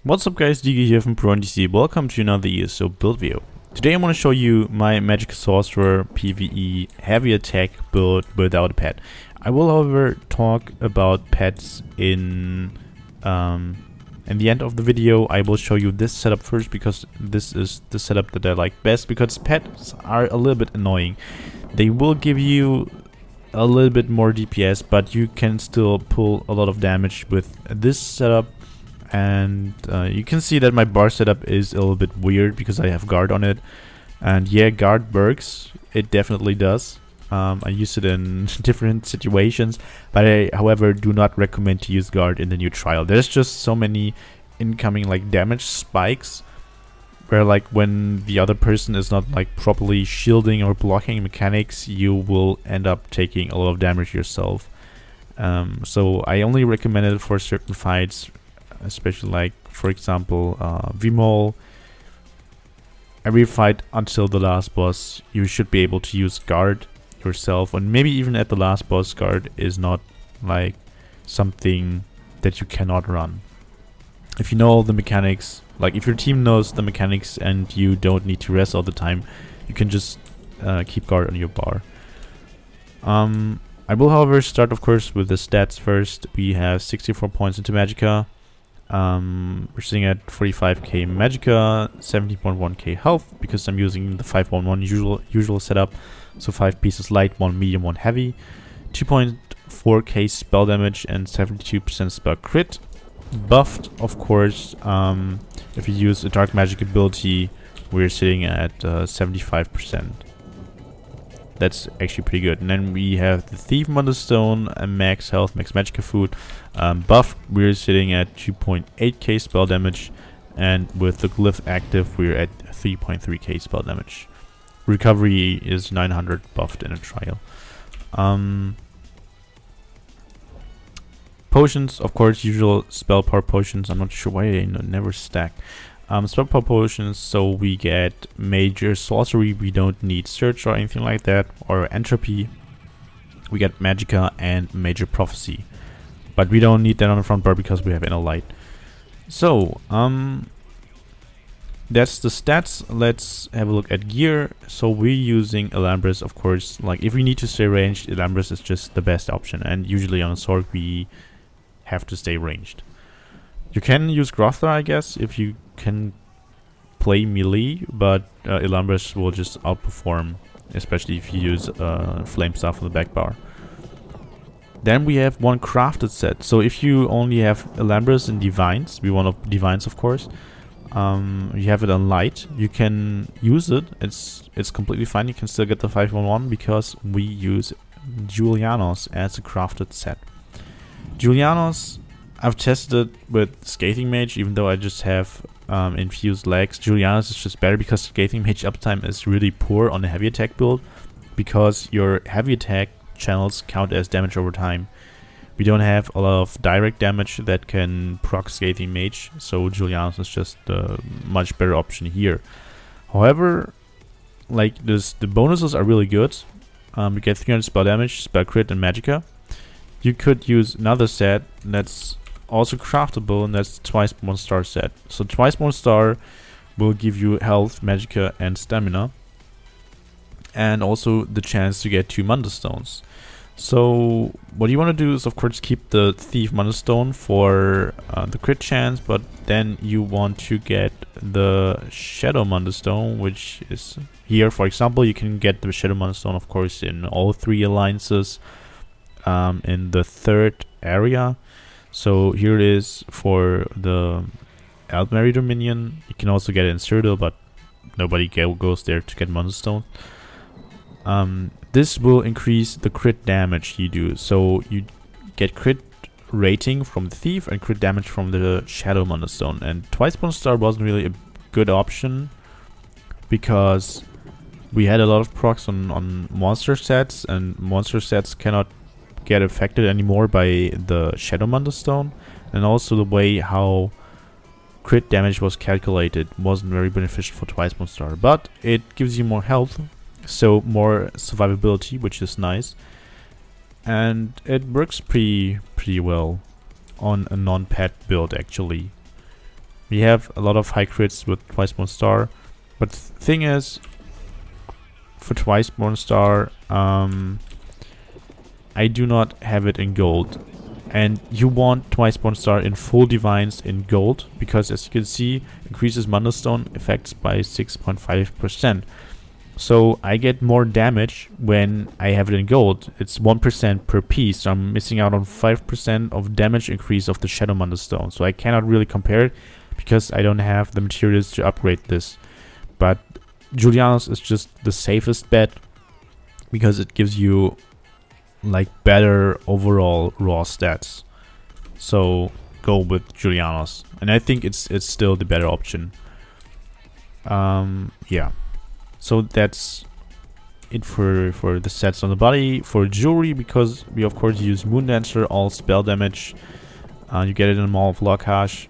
What's up guys, DG here from ProNDC. Welcome to another ESO build video. Today I want to show you my Magicka Sorcerer PVE heavy attack build without a pet. I will however talk about pets in the end of the video. I will show you this setup first because this is the setup that I like best, because pets are a little bit annoying. They will give you a little bit more DPS, but you can still pull a lot of damage with this setup. And you can see that my bar setup is a little bit weird because I have guard on it. And yeah, guard works. It definitely does. I use it in different situations, but I, however, do not recommend to use guard in the new trial. There's just so many incoming like damage spikes where like when the other person is not like properly shielding or blocking mechanics, you will end up taking a lot of damage yourself. So I only recommend it for certain fights, especially like, for example, Vmol. Every fight until the last boss, you should be able to use guard yourself, and maybe even at the last boss, guard is not like something that you cannot run. If you know all the mechanics, like if your team knows the mechanics and you don't need to rest all the time, you can just keep guard on your bar. I will, however, start of course with the stats first. We have 64 points into Magicka. We're sitting at 45k Magicka, 17.1k health because I'm using the 5-1-1 usual setup. So 5 pieces light, 1 medium, 1 heavy, 2.4k spell damage and 72% spell crit. Buffed, of course. If you use a dark magic ability, we're sitting at 75%. That's actually pretty good. And then we have the Thief Wonderstone, max health, max Magicka food. Buffed, we're sitting at 2.8k spell damage, and with the glyph active, we're at 3.3k spell damage. Recovery is 900 buffed in a trial. Potions, of course, usual spell power potions. I'm not sure why they never stack. Spell power potions, so we get major sorcery. We don't need search or anything like that, or entropy. We get Magicka and major prophecy, but we don't need that on the front bar because we have inner light. So that's the stats. Let's have a look at gear. So we're using Elambris, of course. Like if we need to stay ranged, Elambris is just the best option, and usually on a sword we have to stay ranged. You can use Grotha, I guess, if you can play melee, but Elambris will just outperform, especially if you use flame staff on the back bar. Then we have one crafted set. So if you only have Elambris and Divines, we want Divines, of course. You have it on light. You can use it. It's completely fine. You can still get the 5-1-1 because we use Julianos as a crafted set. Julianos, I've tested it with Scathing Mage, even though I just have infused legs. Julianos is just better because Scathing Mage uptime is really poor on a heavy attack build, because your heavy attack channels count as damage over time. We don't have a lot of direct damage that can proc Scathing Mage, so Julianos is just a much better option here. However, like the bonuses are really good. You get 300 spell damage, spell crit, and Magicka. You could use another set that's also craftable, and that's twice 1 star set. So twice 1 star will give you health, Magicka, and stamina, and also the chance to get 2 Wonderstones. So what you want to do is, of course, keep the Thief Wonderstone for the crit chance, but then you want to get the Shadow Wonderstone, which is here. For example, you can get the Shadow Wonderstone, of course, in all 3 alliances. In the 3rd area. So here it is for the Altmary Dominion. You can also get it in Cyrodiil, but nobody goes there to get Wonderstone. This will increase the crit damage you do. So you get crit rating from the Thief and crit damage from the Shadow Wonderstone. And twice 1 star wasn't really a good option because we had a lot of procs on monster sets, and monster sets cannot get affected anymore by the Shadow Wonderstone, and also the way how crit damage was calculated wasn't very beneficial for twice 1 star, but it gives you more health, so more survivability, which is nice, and it works pretty well on a non-pet build actually. We have a lot of high crits with Twice Born Star, but the thing is, for Twice Born Star, I do not have it in gold. And you want Twice Born Star in full Divines in gold, because as you can see, increases Mana Stone effects by 6.5%. So I get more damage when I have it in gold. It's 1% per piece, so I'm missing out on 5% of damage increase of the Shadow Mana Stone. So I cannot really compare it, because I don't have the materials to upgrade this. But Julianus is just the safest bet, because it gives you like better overall raw stats. So go with Julianus, and I think it's still the better option. Yeah. So that's it for the sets on the body. For jewelry, because we of course use Moon Dancer, all spell damage. You get it in a Maul of Lockhart.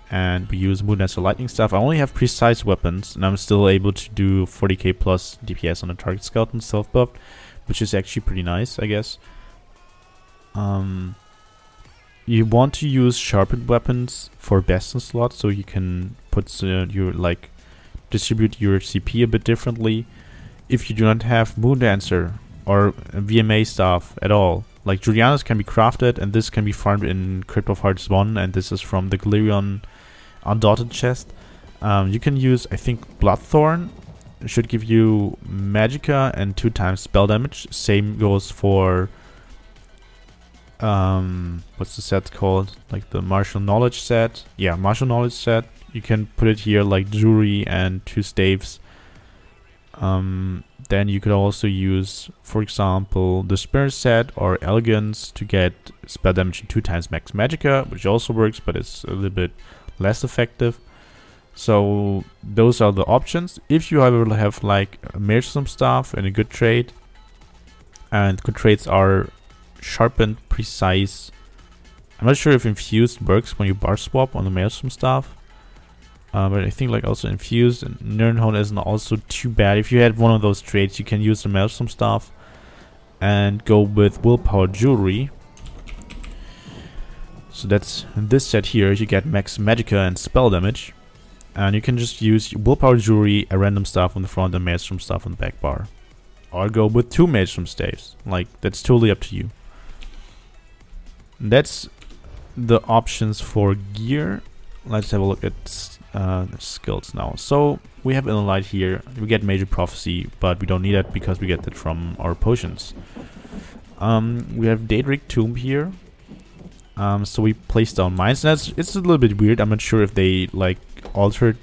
And we use Moon Dancer lightning stuff. I only have precise weapons, and I'm still able to do 40k plus DPS on a target skeleton self-buffed, which is actually pretty nice, I guess. You want to use sharpened weapons for Bastion slots, so you can put your distribute your CP a bit differently. If you do not have Moon Dancer or VMA stuff at all, like Julianus can be crafted, and this can be farmed in Crypt of Hearts 1, and this is from the Galerion Undotted chest. You can use, I think, Bloodthorn. It should give you Magicka and 2 times spell damage. Same goes for what's the set called? Like the Martial Knowledge set. Yeah, Martial Knowledge set. You can put it here like Jewelry and 2 staves. Then you could also use, for example, the Spirit set or Elegance to get spell damage and 2 times max Magicka, which also works, but it's a little bit less effective. So those are the options. If you however have like Maelstrom staff and a good trade, and good trades are Sharpened, Precise. I'm not sure if Infused works when you bar swap on the Maelstrom staff. But I think like also Infused and Nirnhorn isn't also too bad. If you had one of those trades, you can use the Maelstrom staff and go with Willpower Jewelry. So that's in this set here. You get max Magicka and spell damage, and you can just use Willpower Jewelry, a random staff on the front, and Maelstrom staff on the back bar, or go with 2 Maelstrom staves. Like, that's totally up to you. That's the options for gear. Let's have a look at the skills now. So we have Inner Light here. We get Major Prophecy, but we don't need that because we get that from our potions. We have Daedric Tomb here. So we place down mines. And it's a little bit weird. I'm not sure if they like altered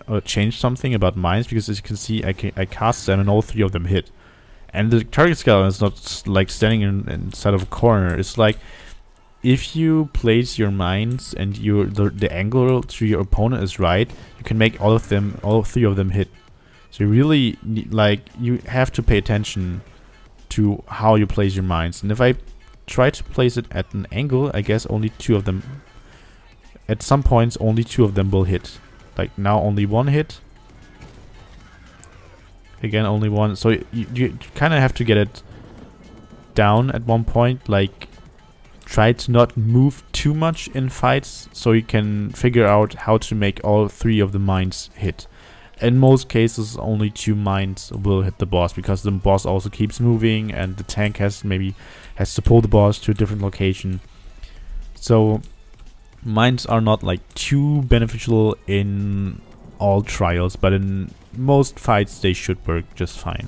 or changed something about mines, because as you can see, I cast them and all 3 of them hit. And the target skeleton is not like standing inside of a corner. It's like, if you place your mines and the angle to your opponent is right, you can make all 3 of them hit. So you really you have to pay attention to how you place your mines. And if I try to place it at an angle, I guess only 2 of them. At some points, only 2 of them will hit. Like now, only 1 hit. Again, only 1. So you kind of have to get it down at one point. Like, try to not move too much in fights, so you can figure out how to make all 3 of the mines hit. In most cases, only 2 mines will hit the boss, because the boss also keeps moving, and the tank has to pull the boss to a different location. So mines are not like too beneficial in all trials, but in most fights they should work just fine.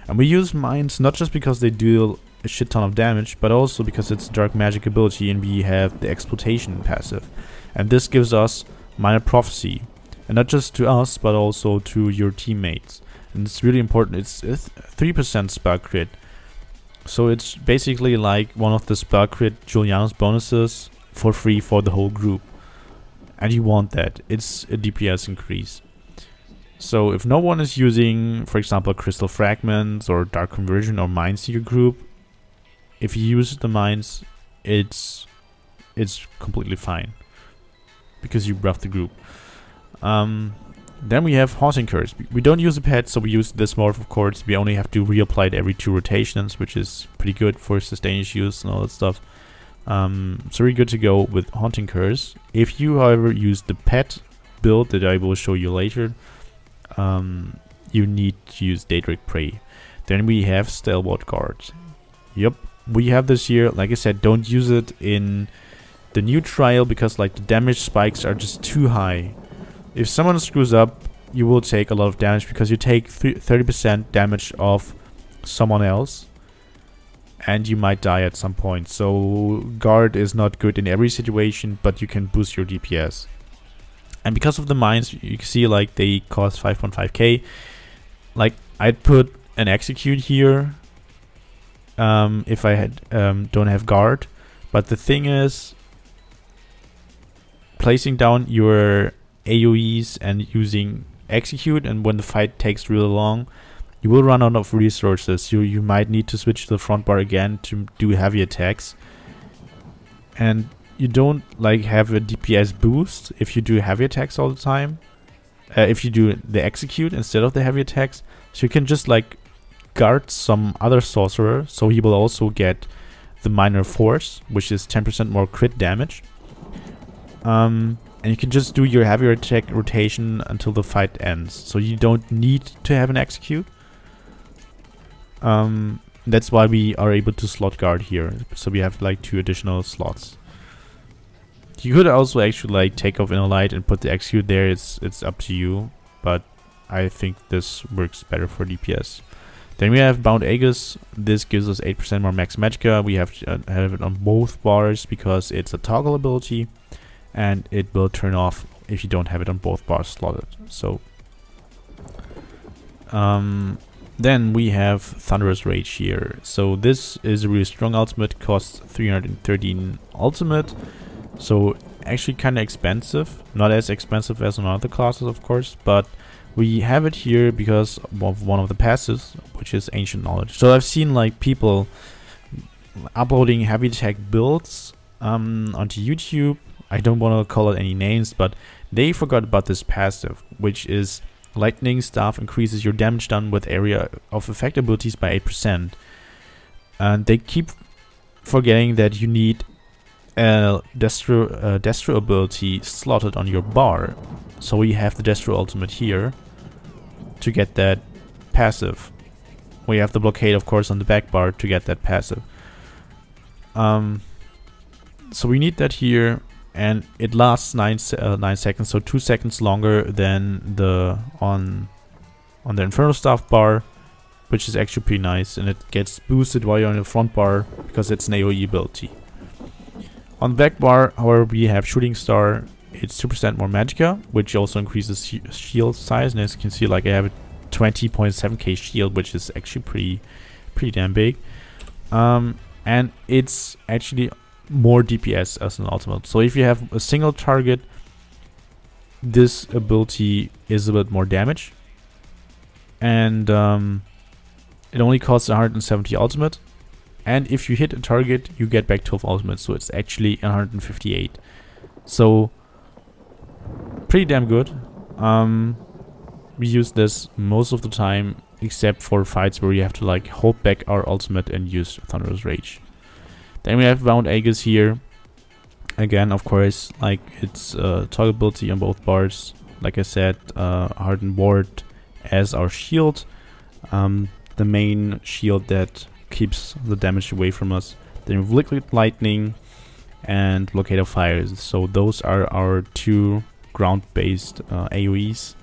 And we use mines not just because they deal a shit ton of damage, but also because it's dark magic ability, and we have the Exploitation passive, and this gives us Minor Prophecy, and not just to us but also to your teammates. And it's really important. It's 3% spell crit, so it's basically like one of the spell crit Julianus bonuses for free for the whole group, and you want that. It's a DPS increase. So if no one is using, for example, Crystal Fragments or Dark Conversion or Mines in your group, if you use the mines, it's completely fine, because you buff the group. Then we have Haunting Curse. We don't use a pet, so we use this morph, of course. We only have to reapply it every 2 rotations, which is pretty good for sustain issues and all that stuff. So we're good to go with Haunting Curse. If you, however, use the pet build that I will show you later, you need to use Daedric Prey. Then we have Stalwart Guard. Yep, we have this here. Like I said, don't use it in the new trial because like the damage spikes are just too high. If someone screws up, you will take a lot of damage because you take 30% damage of someone else and you might die at some point. So guard is not good in every situation, but you can boost your DPS. And because of the mines, you can see like they cost 5.5k. Like I'd put an execute here if I had don't have guard. But the thing is, placing down your AoEs and using execute, and when the fight takes really long, you will run out of resources. You might need to switch to the front bar again to do heavy attacks, and you don't like have a DPS boost if you do heavy attacks all the time. If you do the execute instead of the heavy attacks, so you can just like guard some other sorcerer, so he will also get the minor force, which is 10% more crit damage. And you can just do your heavy attack rotation until the fight ends. So you don't need to have an execute. That's why we are able to slot guard here. So we have like 2 additional slots. You could also actually like take off Inner Light and put the execute there. It's up to you, but I think this works better for DPS. Then we have Bound Aegis. This gives us 8% more max Magicka. We have to have it on both bars because it's a toggle ability, and it will turn off if you don't have it on both bars slotted. So then we have Thunderous Rage here. So this is a really strong ultimate, costs 313 ultimate. So actually kind of expensive, not as expensive as on other classes of course, but we have it here because of one of the passives, which is Ancient Knowledge. So I've seen like people uploading heavy attack builds onto YouTube. I don't want to call it any names, but they forgot about this passive, which is Lightning Staff increases your damage done with area of effect abilities by 8%. And they keep forgetting that you need a Destro ability slotted on your bar. So we have the Destro ultimate here to get that passive. We have the blockade of course on the back bar to get that passive. So we need that here, and it lasts 9 seconds, so 2 seconds longer than the on the Infernal Staff bar, which is actually pretty nice, and it gets boosted while you're on the front bar because it's an AoE ability. On the back bar, however, we have Shooting Star. It's 2% more Magicka, which also increases shield size, and as you can see, like I have a 20.7k shield, which is actually pretty damn big. And it's actually more DPS as an ultimate. So if you have a single target, this ability is a bit more damage, and it only costs 170 ultimate. And if you hit a target, you get back 12 ultimate, so it's actually 158. So pretty damn good. We use this most of the time, except for fights where you have to like hold back our ultimate and use Thunderous Rage. Then we have Bound Aegis here. Again, of course, like it's toggle ability on both bars. Like I said, Hardened Ward as our shield, the main shield that keeps the damage away from us. Then we have Liquid Lightning and Blockade of Fire. So those are our 2 ground-based AoEs.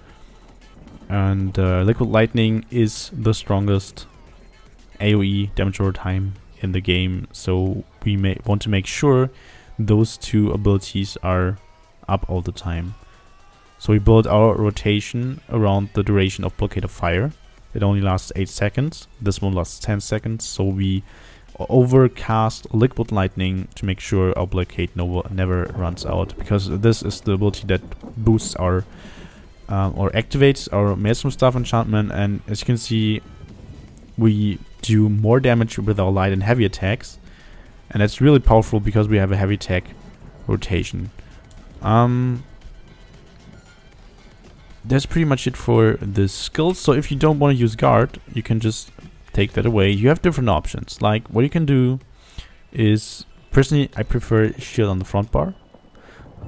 And Liquid Lightning is the strongest AoE damage over time in the game, so we may want to make sure those 2 abilities are up all the time. So we build our rotation around the duration of Blockade of Fire. It only lasts 8 seconds. This one lasts 10 seconds, so we overcast Liquid Lightning to make sure our blockade never runs out, because this is the ability that boosts our or activates our Maelstrom Staff enchantment, and as you can see, we do more damage with our light and heavy attacks, and that's really powerful because we have a heavy attack rotation. That's pretty much it for the skills. So if you don't want to use guard, you can just take that away. You have different options. Like what you can do is Personally, I prefer shield on the front bar.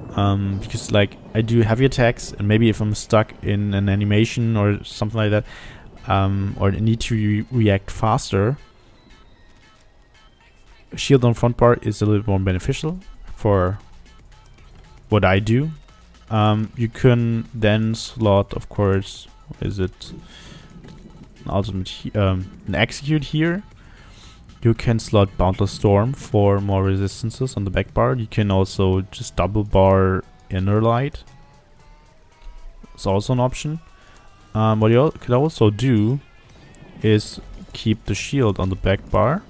Because like I do heavy attacks, and maybe if I'm stuck in an animation or something like that, or need to react faster, shield on front bar is a little bit more beneficial for what I do. You can then slot, of course, is it an ultimate, an execute here. You can slot Boundless Storm for more resistances on the back bar. You can also just double bar Inner Light. It's also an option. What you could also do is keep the shield on the back bar.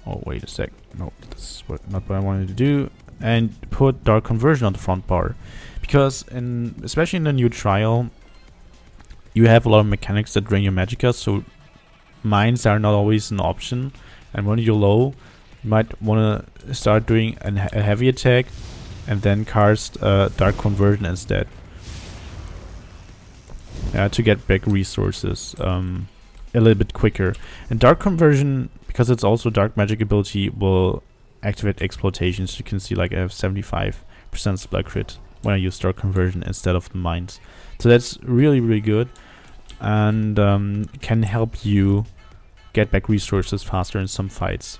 Oh, wait a sec. No, this is not what I wanted to do. And put Dark Conversion on the front bar. Because, especially in the new trial, you have a lot of mechanics that drain your Magicka, so mines are not always an option. And when you're low, you might want to start doing a heavy attack and then cast Dark Conversion instead. To get back resources a little bit quicker. And Dark Conversion, because it's also dark magic ability, will activate exploitations. You can see like I have 75% spell crit when I use Dark Conversion instead of the mines. So that's really, really good, and can help you get back resources faster in some fights.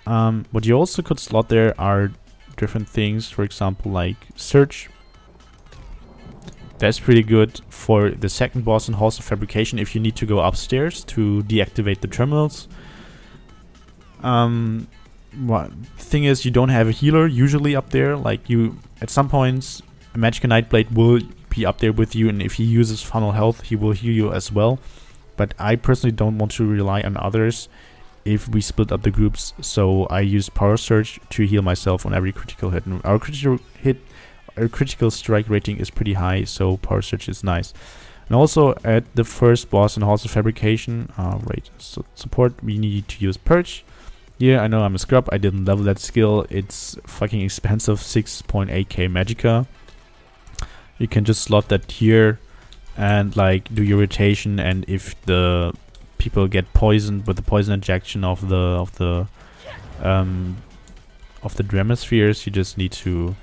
What you also could slot there are different things, for example like Search. That's pretty good for the second boss in Halls of Fabrication if you need to go upstairs to deactivate the terminals. Thing is, you don't have a healer usually up there. Like, you at some points a Magicka Nightblade will be up there with you, and if he uses funnel health he will heal you as well. But I personally don't want to rely on others if we split up the groups, so I use Power Surge to heal myself on every critical hit. And our critical strike rating is pretty high, so Power Surge is nice. And also at the first boss in Halls of Fabrication, support, we need to use Purge. Yeah, I know I'm a scrub, I didn't level that skill. It's fucking expensive, 6.8k Magicka. You can just slot that here and like do your rotation, and if the people get poisoned with the poison injection of the Dramaspheres, you just need to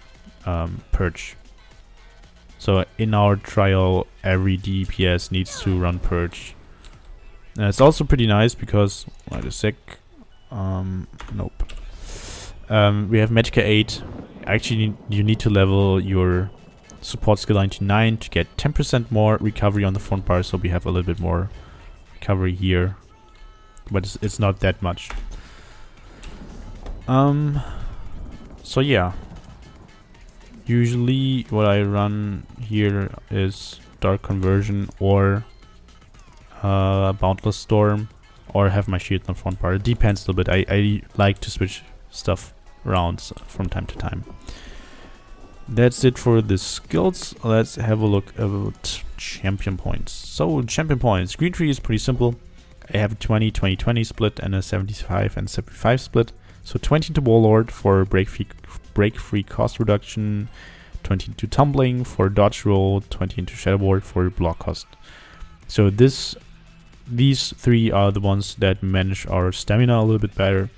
Purge. So in our trial, every DPS needs to run Purge. And it's also pretty nice because, wait a sec, nope. We have Magicka 8. Actually, you need to level your support skill line to 9 to get 10% more recovery on the front bar, so we have a little bit more recovery here. But it's not that much. So yeah. Usually what I run here is Dark Conversion or Boundless Storm, or have my shield on front bar. It depends a little bit. I like to switch stuff around from time to time. That's it for the skills. Let's have a look at champion points. So champion points. Green tree is pretty simple. I have a 20-20-20 split and a 75 and 75 split. So 20 to Warlord for break free cost reduction, 20 into Tumbling for dodge roll, 20 into Shadow Ward for block cost. So these three are the ones that manage our stamina a little bit better.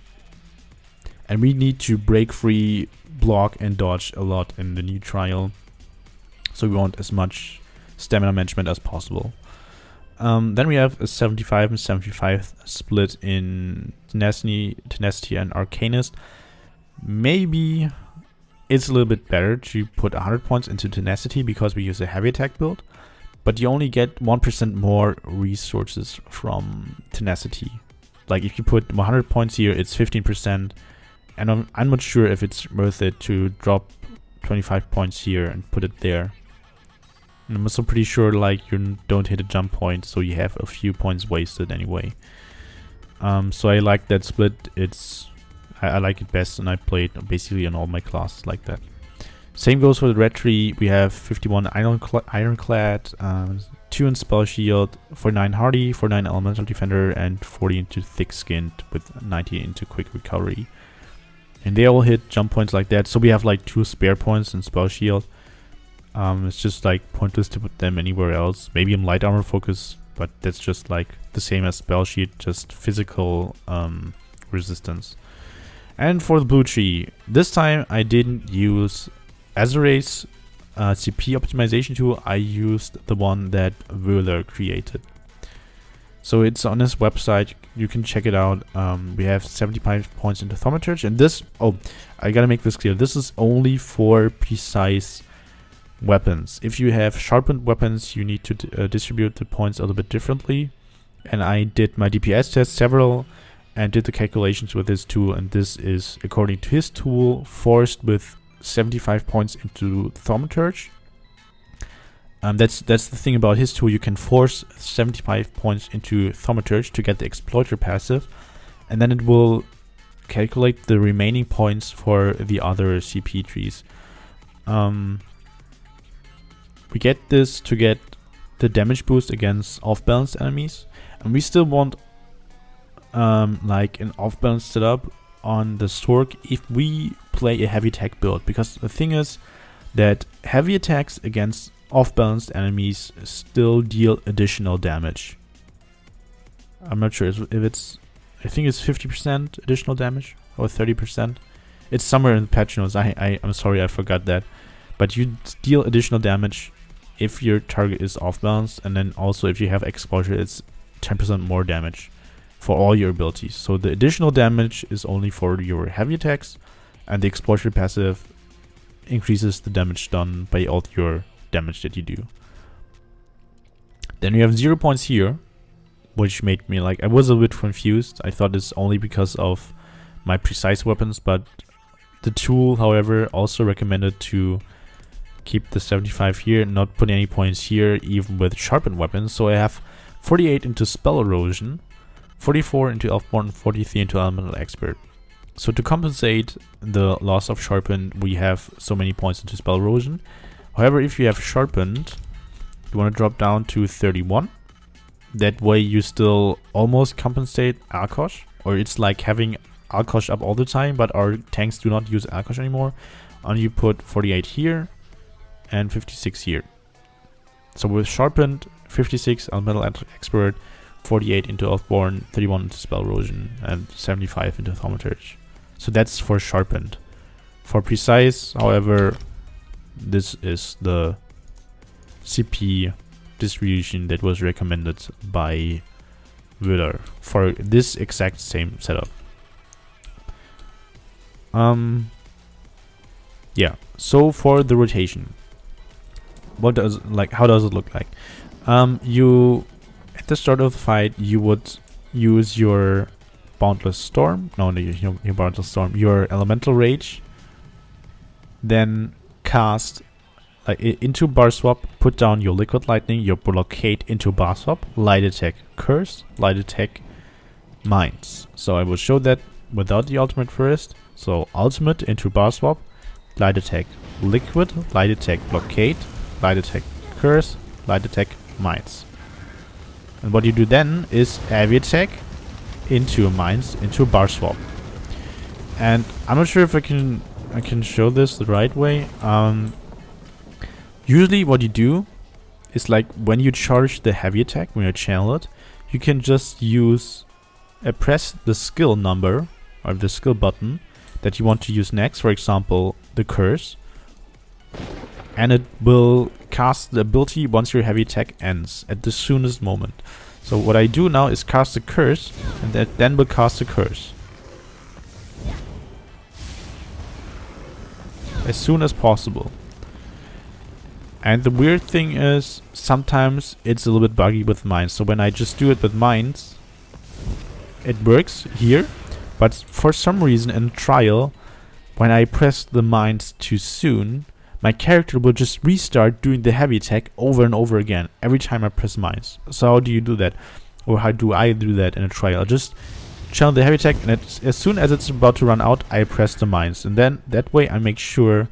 And we need to break free, block and dodge a lot in the new trial. So we want as much stamina management as possible. Then we have a 75 and 75 split in Tenacity and Arcanist. Maybe it's a little bit better to put 100 points into Tenacity because we use a heavy attack build, but you only get 1% more resources from Tenacity. Like if you put 100 points here, it's 15%, and I'm not sure if it's worth it to drop 25 points here and put it there. And I'm also pretty sure like you don't hit a jump point, so you have a few points wasted anyway. So I like that split. I like it best, and I play it basically in all my classes like that. Same goes for the red tree. We have 51 Ironclad, 2 in Spell Shield, 49 Hardy, 49 Elemental Defender, and 40 into Thick Skinned with 90 into Quick Recovery. And they all hit jump points like that, so we have like 2 spare points in Spell Shield. It's just like pointless to put them anywhere else. Maybe in Light Armor Focus, but that's just like the same as Spell Shield, just physical resistance. And for the blue tree, this time I didn't use Azura's CP optimization tool. I used the one that Wöhler created. So it's on his website, you can check it out. We have 75 points into Thaumaturge, and this, oh, I gotta make this clear, this is only for precise weapons. If you have sharpened weapons, you need to distribute the points a little bit differently. And I did my DPS test several and did the calculations with this tool, and this is, according to his tool, forced with 75 points into Thaumaturge. That's the thing about his tool. You can force 75 points into Thaumaturge to get the Exploiter passive, and then it will calculate the remaining points for the other CP trees. We get this to get the damage boost against off-balance enemies, and we still want like an off-balance setup on the Stork if we play a heavy attack build, because the thing is that heavy attacks against off-balanced enemies still deal additional damage. I'm not sure if it's, I think it's 50% additional damage or 30%. It's somewhere in the patch notes. I'm sorry, I forgot that. But you deal additional damage if your target is off-balance, and then also if you have exposure, it's 10% more damage for all your abilities. So the additional damage is only for your heavy attacks, and the exposure passive increases the damage done by all your damage that you do. Then you have 0 points here, which made me like, I was a bit confused. I thought it's only because of my precise weapons, but the tool, however, also recommended to keep the 75 here, not put any points here, even with sharpened weapons. So I have 48 into Spell Erosion, 44 into Elfborn, 43 into Elemental Expert. So to compensate the loss of sharpened, we have so many points into Spell Erosion. However, if you have sharpened, you want to drop down to 31. That way you still almost compensate Alkosh, or it's like having Alkosh up all the time, but our tanks do not use Alkosh anymore. And you put 48 here and 56 here. So with sharpened, 56 Elemental Expert, 48 into Elfborn, 31 into Spell Erosion, and 75 into Thaumaturge. So that's for sharpened. For precise, however, this is the CP distribution that was recommended by Wöhler for this exact same setup. Yeah, so for the rotation, what does how does it look like? You at the start of the fight, you would use your Boundless Storm, your Boundless Storm, your Elemental Rage, then cast into Bar Swap, put down your Liquid Lightning, your Blockade into Bar Swap, Light Attack Curse, Light Attack Mines. So I will show that without the ultimate first. So ultimate into Bar Swap, Light Attack Liquid, Light Attack Blockade, Light Attack Curse, Light Attack Mines. And what you do then is Heavy Attack into Mines into Bar Swap. And I'm not sure if I can show this the right way. Usually what you do is like when you charge the heavy attack, when you channel it, you can just use press the skill number or the skill button that you want to use next, for example the curse, and it will cast the ability once your heavy attack ends at the soonest moment. So what I do now is cast the curse, and that then will cast the curse as soon as possible. And the weird thing is, sometimes it's a little bit buggy with mines. So when I just do it with mines, it works here. But for some reason in trial, when I press the mines too soon, my character will just restart doing the heavy attack over and over again every time I press mines. So how do you do that? Or how do I do that in a trial? I just channel the heavy attack, and as soon as it's about to run out, I press the mines. And then that way I make sure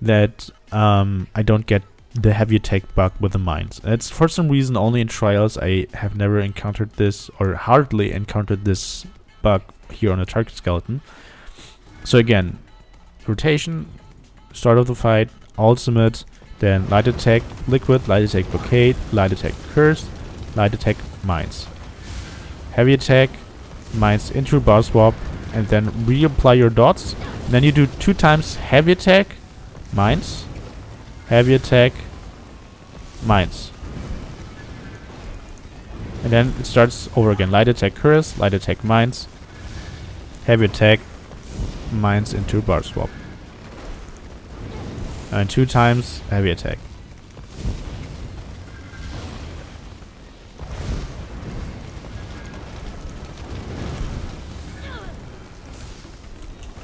that I don't get the heavy attack bug with the mines. It's for some reason only in trials. I have never encountered this, or hardly encountered this bug here on a target skeleton. So again, rotation, start of the fight, ultimate, then light attack liquid, light attack blockade, light attack curse, light attack mines, heavy attack, mines into bar swap, and then reapply your dots. And then you do 2 times heavy attack, mines, heavy attack, mines. And then it starts over again. Light attack, curse, light attack, mines, heavy attack, mines into bar swap. And 2 times heavy attack.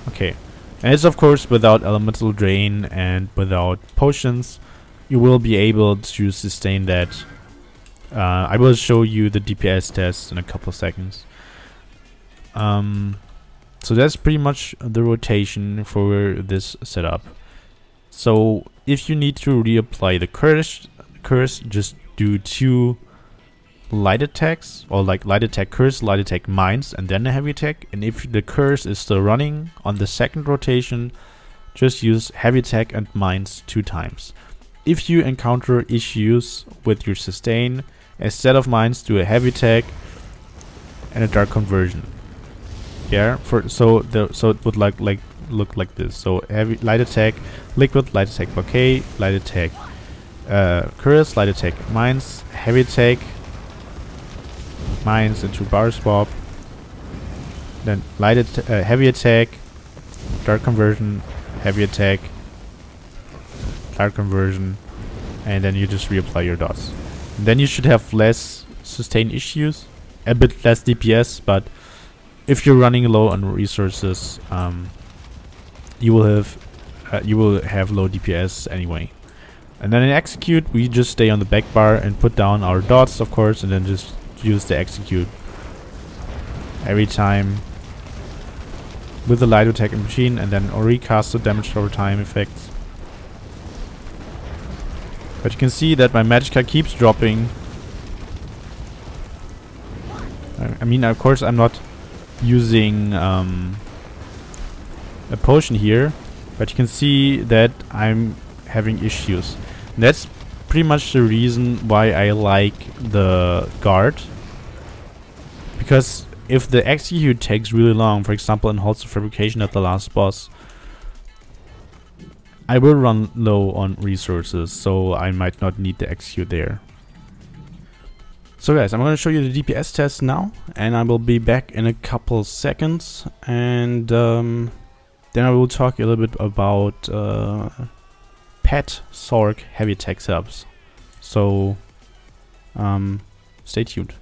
Okay, and it's of course without elemental drain and without potions. You will be able to sustain that. I will show you the DPS test in a couple of seconds. So that's pretty much the rotation for this setup. So if you need to reapply the curse, just do 2 light attacks, or like light attack curse, light attack mines, and then a heavy attack. And if the curse is still running on the second rotation, just use heavy attack and mines 2 times. If you encounter issues with your sustain, instead of mines, do a heavy attack and a dark conversion. Yeah, so it would look like this. So heavy light attack, liquid, light attack bouquet, light attack curse, light attack mines, heavy attack, mines into bar swap, then heavy attack, dark conversion, heavy attack, dark conversion, and then you just reapply your dots. And then you should have less sustain issues, a bit less DPS, but if you're running low on resources, you will have low DPS anyway. And then in execute, we just stay on the back bar and put down our dots, of course, and then just use the execute every time with the light attack machine, and then recast the damage over time effects. But you can see that my Magicka keeps dropping. I mean, of course, I'm not using a potion here, but you can see that I'm having issues. And that's pretty much the reason why I like the guard. Because if the execute takes really long, for example in Halls of Fabrication at the last boss, I will run low on resources, so I might not need the execute there. So guys, I'm going to show you the DPS test now, and I will be back in a couple seconds, and then I will talk a little bit about pet Sorc heavy attack setups. So stay tuned.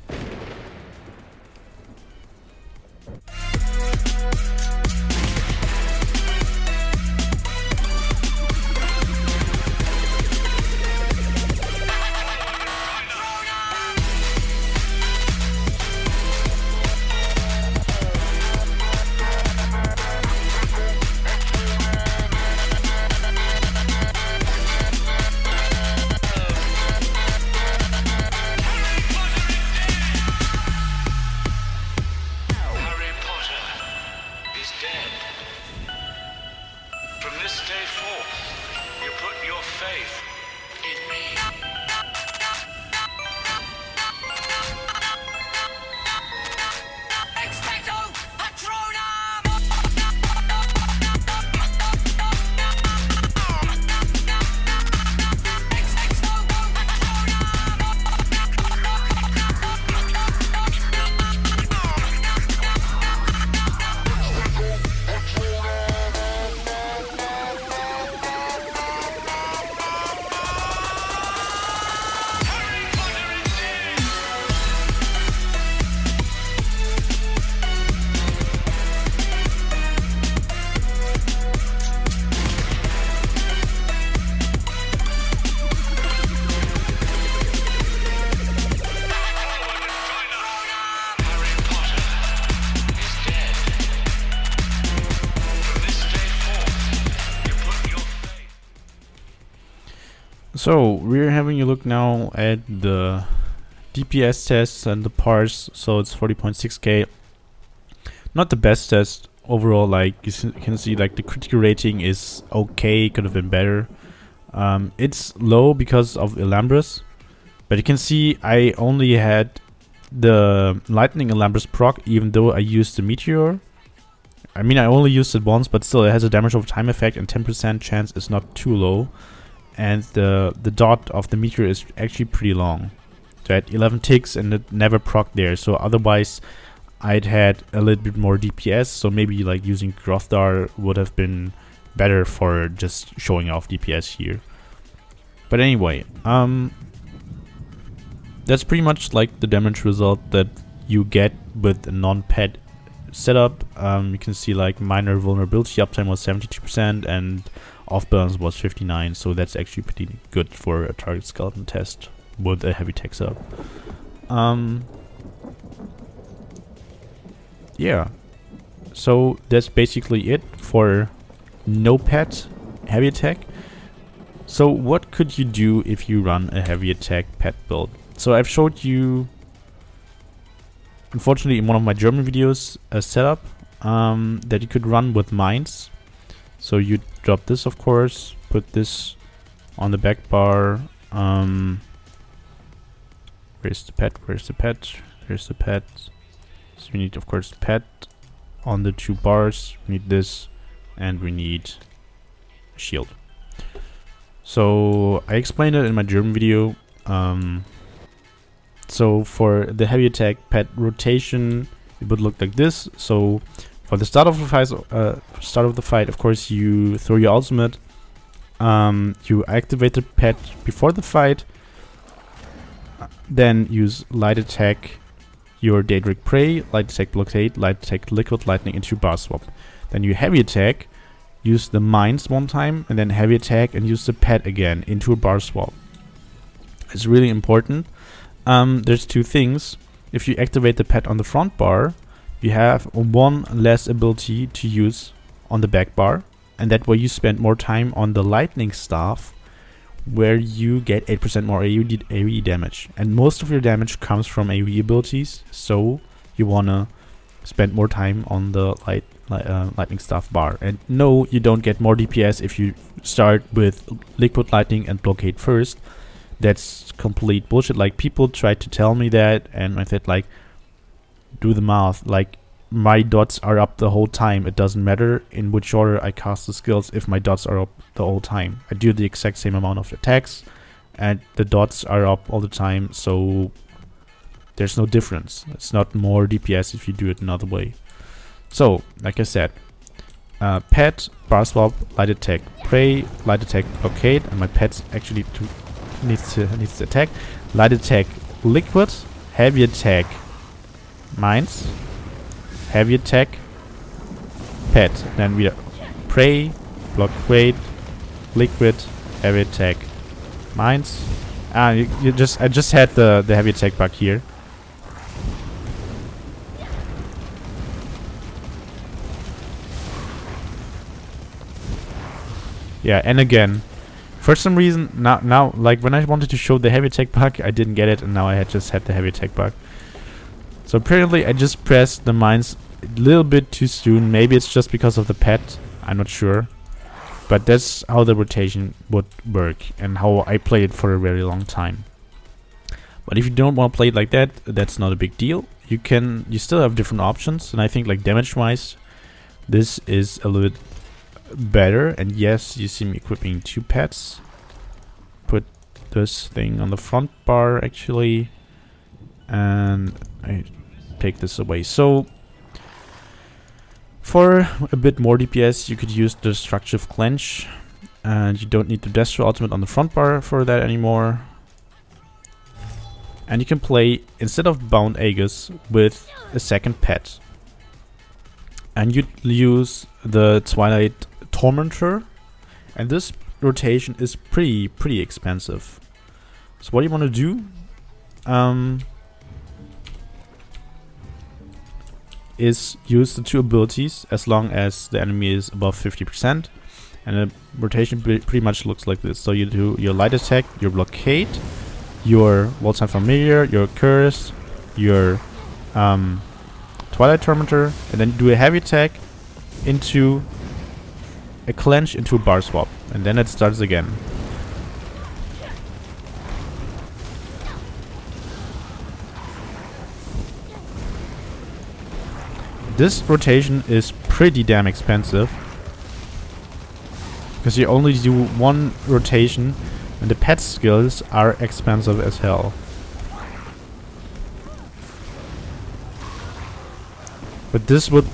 Expecto! Patronum! So we're having a look now at the DPS tests and the parse. So it's 40.6k. Not the best test overall. Like you can see, like the critical rating is okay, could have been better. It's low because of Elambris, but you can see I only had the Lightning Elambris proc, even though I used the Meteor. I mean, I only used it once, but still, it has a damage over time effect, and 10% chance is not too low. And the dot of the meteor is actually pretty long. So I had 11 ticks, and it never proc there. So otherwise, I'd had a little bit more DPS. So maybe like using Grothdar would have been better for just showing off DPS here. But anyway, that's pretty much like the damage result that you get with a non-pet setup. You can see like minor vulnerability uptime was 72% and off balance was 59, so that's actually pretty good for a target skeleton test with a heavy tech setup. Yeah, so that's basically it for no pet heavy attack. So what could you do if you run a heavy attack pet build? So I've showed you, unfortunately, in one of my German videos, a setup that you could run with mines. So you drop this, of course, put this on the back bar. Where's the pet? Where's the pet? There's the pet. So we need, of course, the pet on the 2 bars. We need this, and we need a shield. So I explained it in my German video. So for the heavy attack pet rotation, it would look like this. So for the start of the fight, of course, you throw your ultimate. You activate the pet before the fight. Then use light attack your Daedric Prey, light attack blockade, light attack liquid lightning into bar swap. Then you heavy attack, use the mines one time, and then heavy attack and use the pet again into a bar swap. It's really important. There's 2 things. If you activate the pet on the front bar, you have 1 less ability to use on the back bar, and that way you spend more time on the lightning staff, where you get 8% more AoE damage, and most of your damage comes from AoE abilities, so you wanna spend more time on the lightning staff bar. And no, you don't get more DPS if you start with liquid lightning and blockade first. That's complete bullshit. Like, people tried to tell me that, and I said, like, do the math. Like, my dots are up the whole time. It doesn't matter in which order I cast the skills if my dots are up the whole time. I do the exact same amount of attacks, and the dots are up all the time, so there's no difference. It's not more DPS if you do it another way. So, like I said, pet, bar swap, light attack, prey, light attack, blockade, and my pet's actually needs to attack. Light attack, liquid, heavy attack, mines, heavy attack, pet. Then we prey, blockade, liquid, heavy attack, mines. I just had the heavy attack bug here. Yeah, and again, for some reason now like when I wanted to show the heavy attack bug, I didn't get it, and now I just had the heavy attack bug. So apparently I just pressed the mines a little bit too soon. Maybe it's just because of the pet, I'm not sure. But that's how the rotation would work and how I played it for a very long time. But if you don't want to play it like that, that's not a big deal. You still have different options, and I think like damage wise, this is a little bit better. And yes, you see me equipping 2 pets. Put this thing on the front bar actually, and I take this away. So for a bit more DPS, you could use the Destructive Clench, and you don't need the Destro ultimate on the front bar for that anymore. And you can play, instead of Bound Aegis, with a second pet. And you use the Twilight Tormentor, and this rotation is pretty expensive. So what do you want to do? Is use the 2 abilities as long as the enemy is above 50%, and the rotation pretty much looks like this. So you do your light attack, your blockade, your Volatile Familiar, your curse, your Twilight Tormentor, and then you do a heavy attack into a clench into a bar swap, and then it starts again. This rotation is pretty damn expensive, because you only do one rotation, and the pet skills are expensive as hell. But this would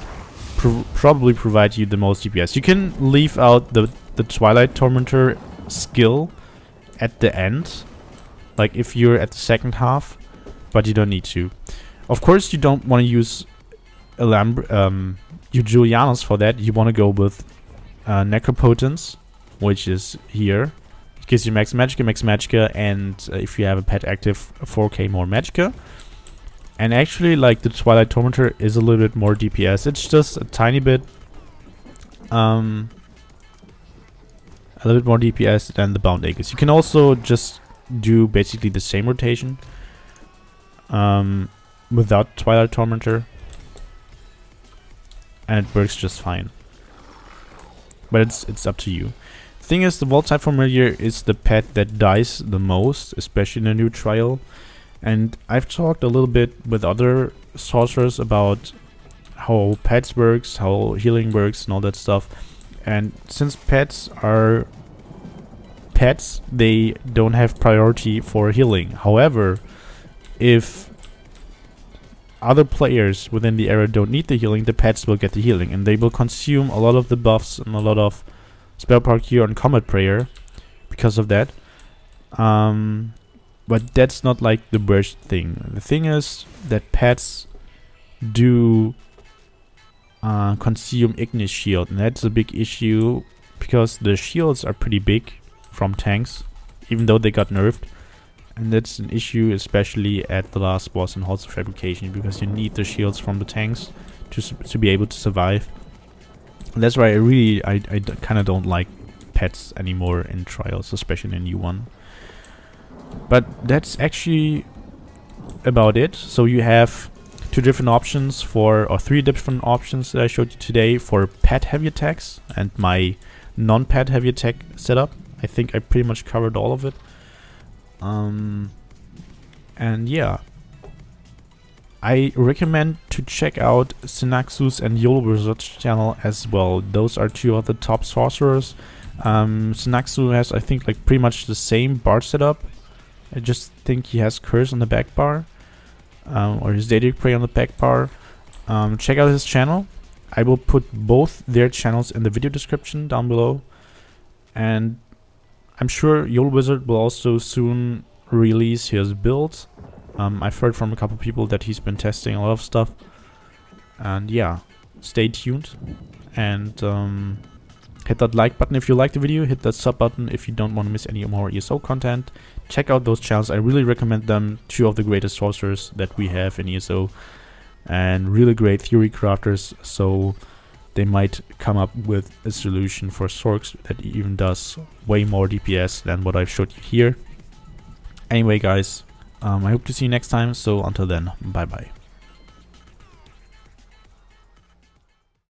probably provide you the most DPS. You can leave out the Twilight Tormentor skill at the end, like if you're at the second half, but you don't need to. Of course, you don't want to use Julianus for that. You want to go with Necropotence, which is here. It gives you max Magicka, and if you have a pet active, 4k more Magicka. And actually, like, the Twilight Tormentor is a little bit more DPS. It's just a tiny bit, a little bit more DPS than the Bound Aegis. You can also just do basically the same rotation without Twilight Tormentor, and it works just fine. But it's up to you. Thing is, the Vault-type Familiar is the pet that dies the most, especially in the new trial. And I've talked a little bit with other sorcerers about how pets works, how healing works, and all that stuff. And since pets are pets, they don't have priority for healing. However, if other players within the area don't need the healing, the pets will get the healing, and they will consume a lot of the buffs and a lot of spell parkour and combat prayer because of that. But that's not like the worst thing. The thing is that pets do consume Ignis Shield, and that's a big issue because the shields are pretty big from tanks, even though they got nerfed. And that's an issue especially at the last boss in Halls of Fabrication, because you need the shields from the tanks to be able to survive. And that's why I kind of don't like pets anymore in trials, especially in the new one. But that's actually about it. So you have three different options that I showed you today for pet heavy attacks and my non-pet heavy attack setup. I think I pretty much covered all of it. And yeah, I recommend to check out Synaxus and YOLOWizard's channel as well. Those are two of the top sorcerers. Synaxus has, I think, like pretty much the same bar setup. I just think he has Curse on the back bar, or his Daedric Prey on the back bar. Check out his channel. I will put both their channels in the video description down below. And I'm sure YOLOWizard will also soon release his build. I've heard from a couple people that he's been testing a lot of stuff. And yeah, stay tuned. And hit that like button if you like the video. Hit that sub button if you don't want to miss any more ESO content. Check out those channels. I really recommend them. Two of the greatest sorcerers that we have in ESO. And really great theory crafters. So they might come up with a solution for Sorks that even does way more DPS than what I've showed you here. Anyway, guys, I hope to see you next time. So until then, bye bye.